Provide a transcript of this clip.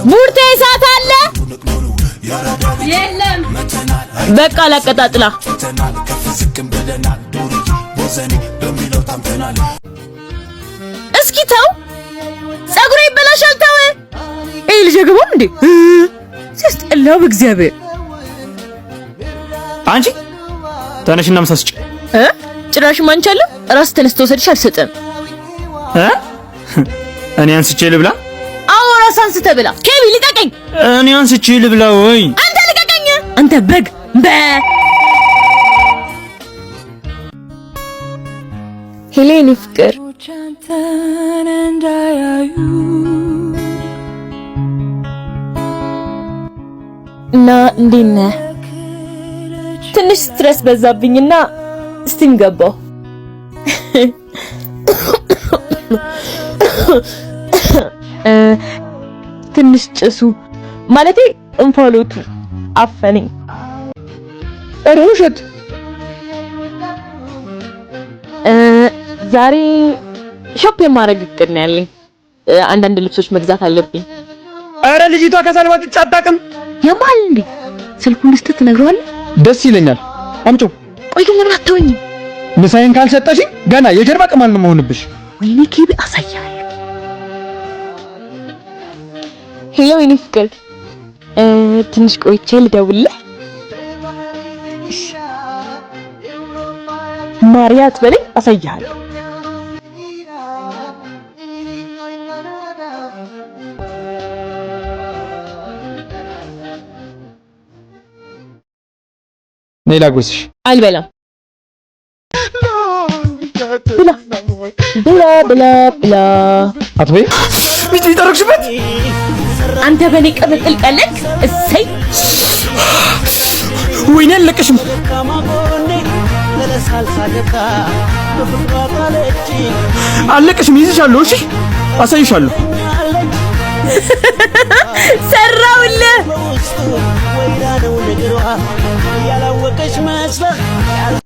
ቡርቴ እሳት አለ የለም በቃ ላቀጣጥላ እስኪ ተው ጸጉሬ ይበላሻል ተው እይ ልጅ ገባም እንዴ ሲስጠላው በእግዚአብሔር አንቺ ተነሽና ምሳ ስጪ ጭራሽ ማንቻለሁ ራስ ተነስቶ ሰድሽ አልሰጠም እኔ አንስቼ ልብላ አዎ ራስ አንስተ ብላ ከቢ ልቀቀኝ እኔ አንስቼ ልብላ ወይ አንተ ልቀቀኝ አንተ በግ ሄሌኒ ፍቅር እና እንዴት ነህ? ትንሽ ስትረስ በዛብኝና ስቲም ገባው። ትንሽ ጭሱ ማለቴ እንፋሎቱ አፈነኝ። ውሸት ዛሬ ሾፕ የማረግ እቅድ ነው ያለኝ። አንዳንድ ልብሶች መግዛት አለብኝ። አረ ልጅቷ ከሰልማት አታውቅም። ያማል እንዴ ስልኩን ልስጥት ትነግረዋለህ? ደስ ይለኛል። አምጪው። ቆይ ግን ምን አትወኝ? ምሳዬን ካልሰጠሽኝ ገና የጀርባ ቅማል ነው መሆንብሽ። ወይኔ ኬቢ አሳያለሁ። ሄሎ የኔ ፍቅር ትንሽ ቆይቼ ልደውልልህ። ማርያት በለኝ አሳያለሁ። ሌላ ጉስሽ አልበላም። ብላ ብላ ብላ ብላ አትበይ። ሚስት ይጠርክሽበት አንተ በኔ ቀበጥል ቀለክ እሰይ ወይኔ አለቀሽም። አለቀሽም። ይዝሻለሁ። እሺ አሳይሻለሁ። ሰራ